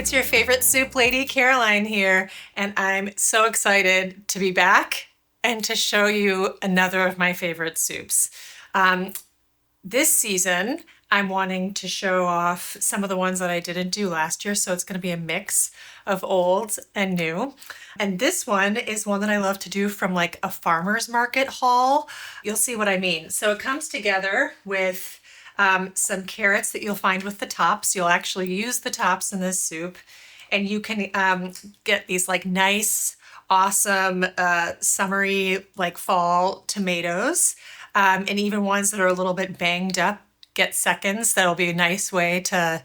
it's your favorite soup lady, Caroline here, and I'm so excited to be back and to show you another of my favorite soups. Um, this season, I'm wanting to show off some of the ones that I didn't do last year, so it's going to be a mix of old and new. And this one is one that I love to do from like a farmer's market haul. You'll see what I mean. So it comes together with some carrots that you'll find with the tops. You'll actually use the tops in this soup, and you can get these like nice, awesome, summery, like fall tomatoes, and even ones that are a little bit banged up get seconds. That'll be a nice way to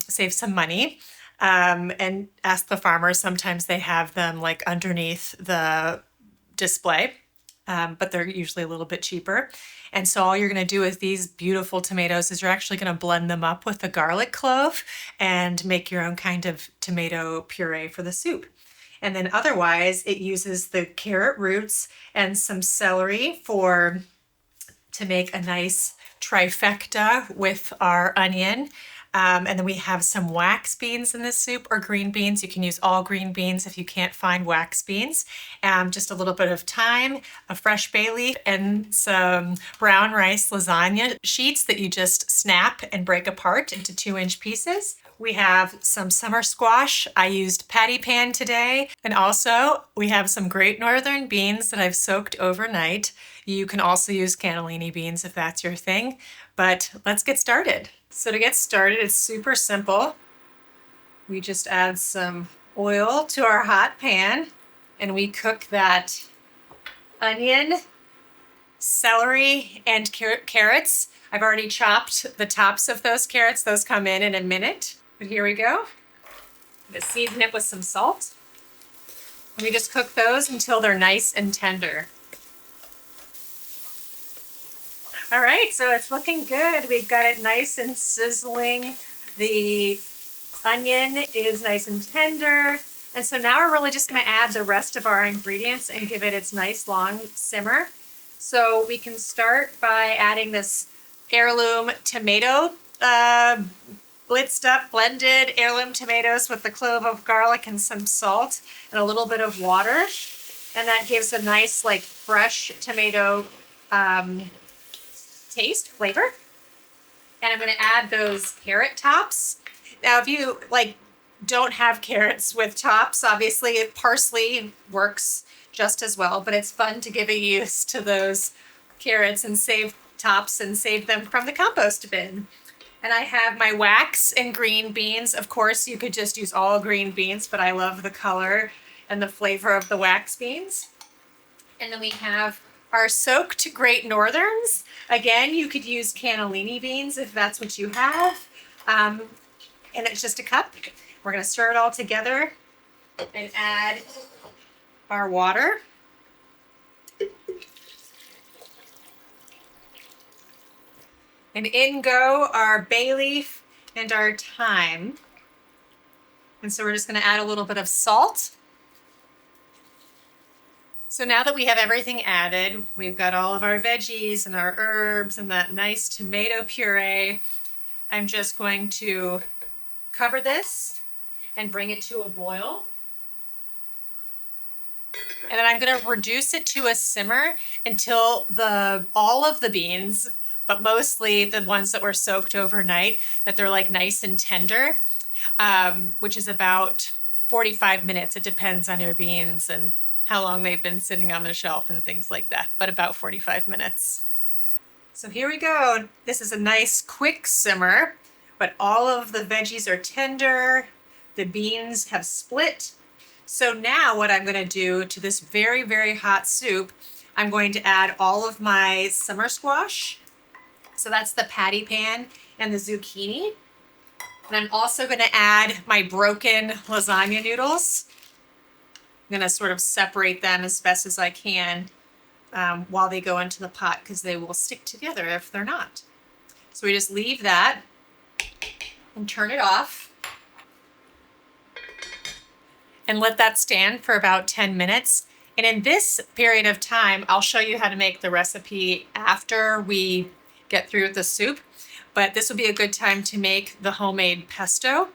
save some money. And ask the farmers. Sometimes they have them like underneath the display, but they're usually a little bit cheaper. And so all you're going to do with these beautiful tomatoes is you're actually going to blend them up with the garlic clove and make your own kind of tomato puree for the soup. And then otherwise, it uses the carrot roots and some celery to make a nice trifecta with our onion. And then we have some wax beans in this soup, or green beans. You can use all green beans if you can't find wax beans. Just a little bit of thyme, a fresh bay leaf, and some brown rice lasagna sheets that you just snap and break apart into 2-inch pieces. We have some summer squash. I used patty pan today. And also we have some great northern beans that I've soaked overnight. You can also use cannellini beans if that's your thing, but let's get started. So to get started, it's super simple. We just add some oil to our hot pan and we cook that onion, celery, and carrots. I've already chopped the tops of those carrots. Those come in a minute. But here we go. I'm gonna season it with some salt. And we just cook those until they're nice and tender. All right, so it's looking good. We've got it nice and sizzling. The onion is nice and tender. And so now we're really just gonna add the rest of our ingredients and give it its nice long simmer. So we can start by adding this heirloom tomato, blitzed up, blended heirloom tomatoes with the clove of garlic and some salt and a little bit of water. And that gives a nice like fresh tomato taste, flavor. And I'm going to add those carrot tops. Now, if you like don't have carrots with tops, obviously parsley works just as well, but it's fun to give a use to those carrots and save tops and save them from the compost bin. And I have my wax and green beans. Of course, you could just use all green beans, but I love the color and the flavor of the wax beans. And then we have our soaked Great Northerns. Again, you could use cannellini beans if that's what you have. And it's just a cup. We're going to stir it all together and add our water. And in go our bay leaf and our thyme. And so we're just going to add a little bit of salt. So now that we have everything added, we've got all of our veggies and our herbs and that nice tomato puree. I'm just going to cover this and bring it to a boil. And then I'm going to reduce it to a simmer until all of the beans, but mostly the ones that were soaked overnight, that they're like nice and tender, which is about 45 minutes. It depends on your beans and how long they've been sitting on the shelf and things like that, but about 45 minutes. So here we go. This is a nice quick simmer, but all of the veggies are tender. The beans have split. So now what I'm going to do to this very, very hot soup, I'm going to add all of my summer squash. So that's the patty pan and the zucchini. And I'm also going to add my broken lasagna noodles. I'm going to sort of separate them as best as I can while they go into the pot, because they will stick together if they're not. So we just leave that and turn it off and let that stand for about 10 minutes. And in this period of time, I'll show you how to make the recipe after we get through with the soup. But this would be a good time to make the homemade pesto.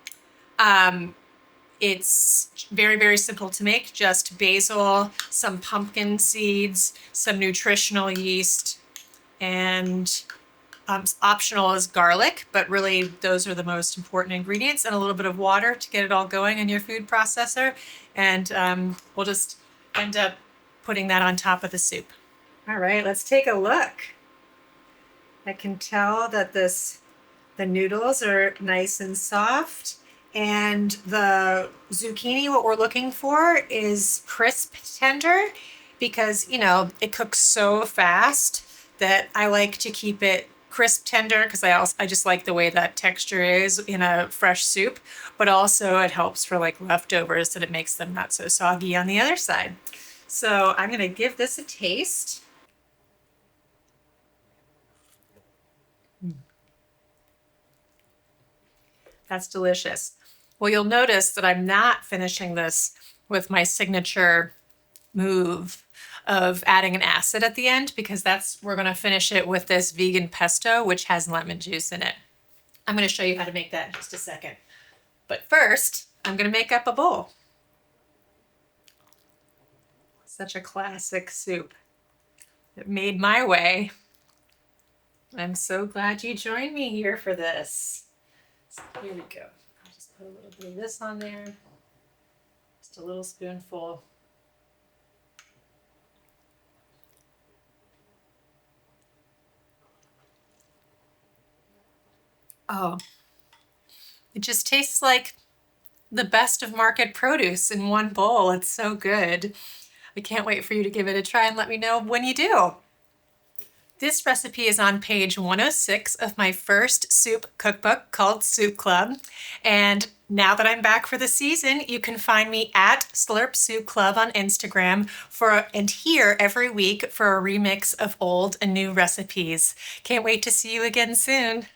It's very, very simple to make. Just basil, some pumpkin seeds, some nutritional yeast, and optional is garlic, but really those are the most important ingredients, and a little bit of water to get it all going in your food processor. And we'll just end up putting that on top of the soup. All right, let's take a look. I can tell that the noodles are nice and soft, and the zucchini, what we're looking for is crisp tender, because it cooks so fast that I like to keep it crisp tender, because I just like the way that texture is in a fresh soup, but also it helps for like leftovers, that it makes them not so soggy on the other side. So I'm gonna give this a taste. That's delicious. Well, you'll notice that I'm not finishing this with my signature move of adding an acid at the end, because we're going to finish it with this vegan pesto, which has lemon juice in it. I'm going to show you how to make that in just a second. But first, I'm going to make up a bowl. Such a classic soup. It made my way. I'm so glad you joined me here for this. So here we go. I'll just put a little bit of this on there. Just a little spoonful. Oh, it just tastes like the best of market produce in one bowl. It's so good. I can't wait for you to give it a try and let me know when you do. This recipe is on page 106 of my first soup cookbook called Soup Club. And now that I'm back for the season, you can find me at Slurp Soup Club on Instagram and here every week for a remix of old and new recipes. Can't wait to see you again soon.